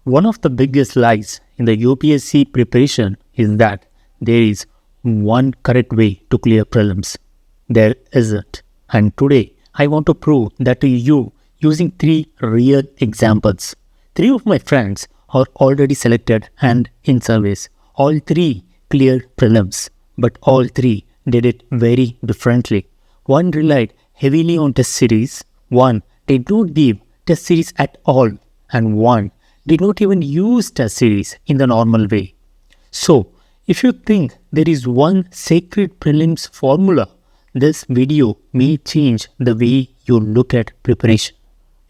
One of the biggest lies in the UPSC preparation is that there is one correct way to clear prelims. There isn't. And today, I want to prove that to you using 3 real examples. 3 of my friends are already selected and in service. All 3 cleared prelims, but all 3 did it very differently. One relied heavily on test series, one did not give test series at all, and one did not even use test series in the normal way. So, if you think there is one sacred prelims formula, this video may change the way you look at preparation.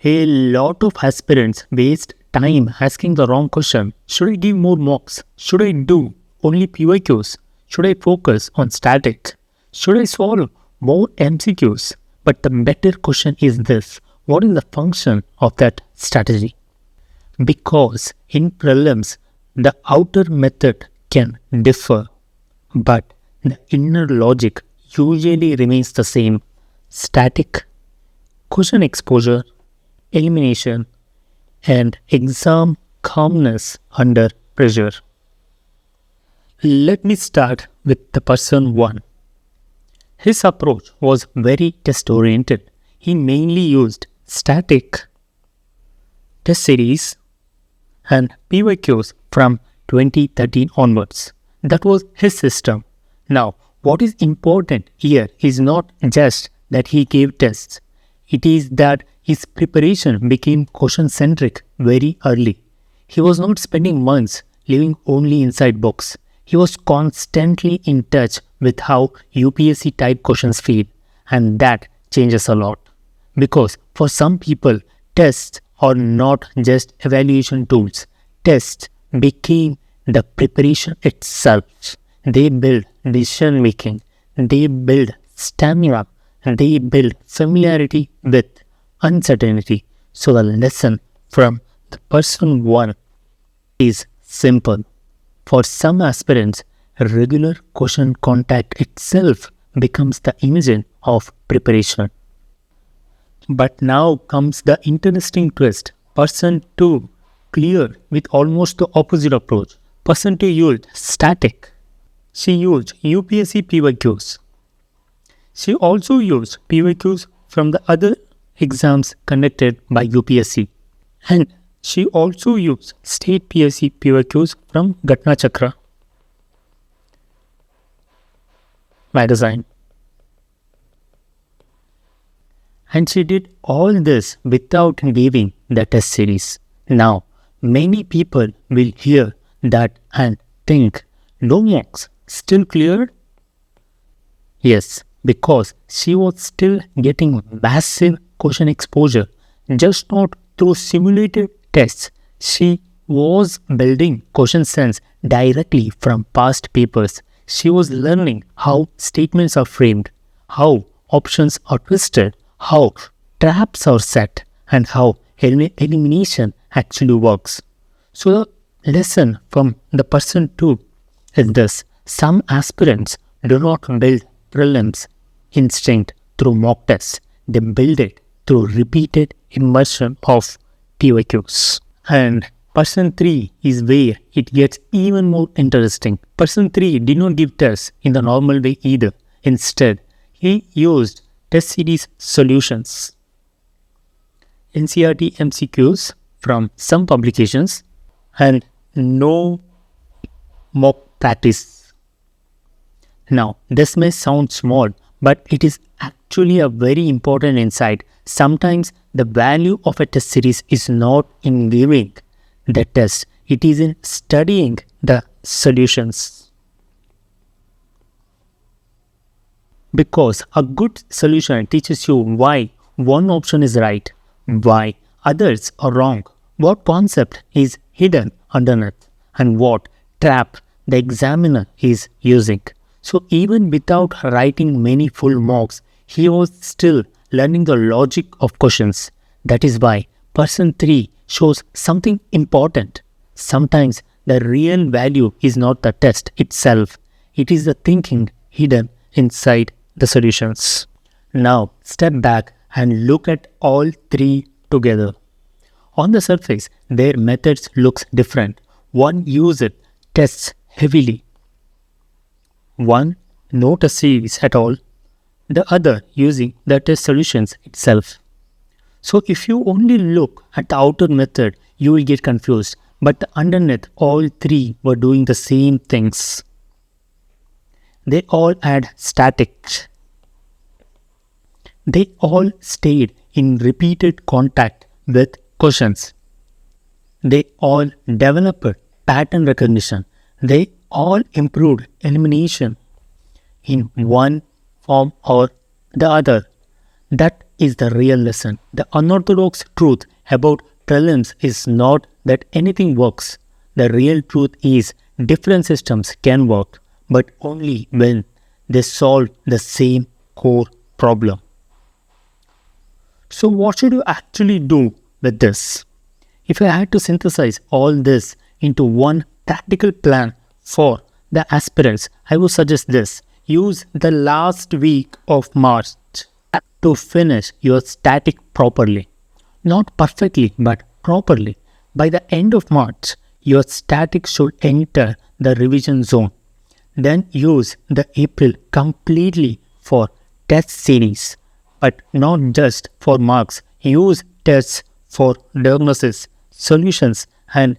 A lot of aspirants waste time asking the wrong question. Should I give more mocks? Should I do only PYQs? Should I focus on static? Should I solve more MCQs? But the better question is this: what is the function of that strategy? Because in prelims, the outer method can differ, but the inner logic usually remains the same: static, question exposure, elimination, and exam calmness under pressure. Let me start with the person 1. His approach was very test-oriented. He mainly used static, test series, and PYQs from 2013 onwards. That was his system. Now, what is important here is not just that he gave tests. It is that his preparation became question-centric very early. He was not spending months living only inside books. He was constantly in touch with how UPSC type questions feel, and that changes a lot. Because for some people, tests are not just evaluation tools. Tests became the preparation itself. They build decision making, they build stamina, and they build familiarity with uncertainty. So the lesson from the person 1 is simple. For some aspirants, regular question contact itself becomes the engine of preparation. But now comes the interesting twist. Person 2 cleared with almost the opposite approach. Person 2 used static. She used UPSC PYQs. She also used PYQs from the other exams conducted by UPSC. And she also used state PSC PYQs from Gatna Chakra magazine. And she did all this without giving the test series. Now, many people will hear that and think, no mocks, still cleared? Yes, because she was still getting massive question exposure, just not through simulated tests. She was building question sense directly from past papers. She was learning how statements are framed, how options are twisted, how traps are set, and how elimination actually works. So the lesson from the person 2 is this: some aspirants do not build prelims instinct through mock tests. They build it through repeated immersion of PYQs. And person 3 is where it gets even more interesting. Person 3 did not give tests in the normal way either. Instead, he used test series solutions, NCERT MCQs from some publications, and no mock practice. Now, this may sound small, but it is actually a very important insight. Sometimes the value of a test series is not in giving the test, it is in studying the solutions. Because a good solution teaches you why one option is right, why others are wrong, what concept is hidden underneath, and what trap the examiner is using. So even without writing many full mocks, he was still learning the logic of questions. That is why person 3 shows something important. Sometimes the real value is not the test itself. It is the thinking hidden inside the solutions. Now step back and look at all 3 together. On the surface, their methods looks different. One uses tests heavily. One, no test series at all. The other using the test solutions itself. So if you only look at the outer method, you will get confused. But underneath, all three were doing the same things. They all had static. They all stayed in repeated contact with questions. They all developed pattern recognition. They all improved elimination in one form or the other. That is the real lesson. The unorthodox truth about prelims is not that anything works. The real truth is different systems can work, but only when they solve the same core problem. So what should you actually do with this? If I had to synthesize all this into one practical plan for the aspirants, I would suggest this. Use the last week of March to finish your static properly. Not perfectly, but properly. By the end of March, your static should enter the revision zone. Then use the April completely for test series, but not just for marks. Use tests for diagnosis, solutions, and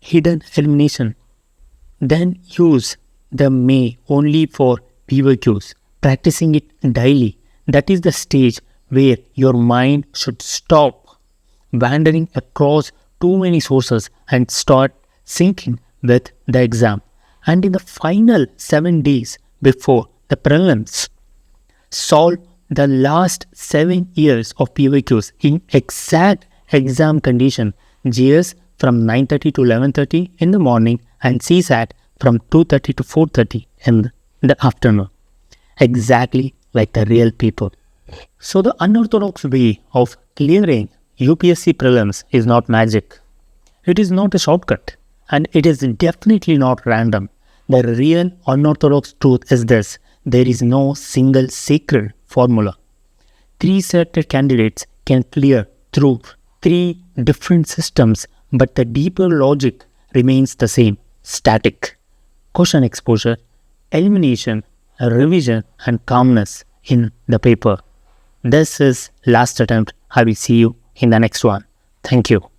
hidden elimination. Then use the May only for PYQs, practicing it daily. That is the stage where your mind should stop wandering across too many sources and start syncing with the exam. And in the final 7 days before the prelims, solve the last 7 years of PYQs in exact exam condition. GS from 9:30 to 11:30 in the morning and CSAT from 2:30 to 4:30 in the afternoon. Exactly like the real people. So the unorthodox way of clearing UPSC prelims is not magic. It is not a shortcut, and it is definitely not random. The real unorthodox truth is this: there is no single sacred formula. 3 selected candidates can clear through 3 different systems, but the deeper logic remains the same: static, question exposure, elimination, revision, and calmness in the paper. This is last attempt. I will see you in the next one. Thank you.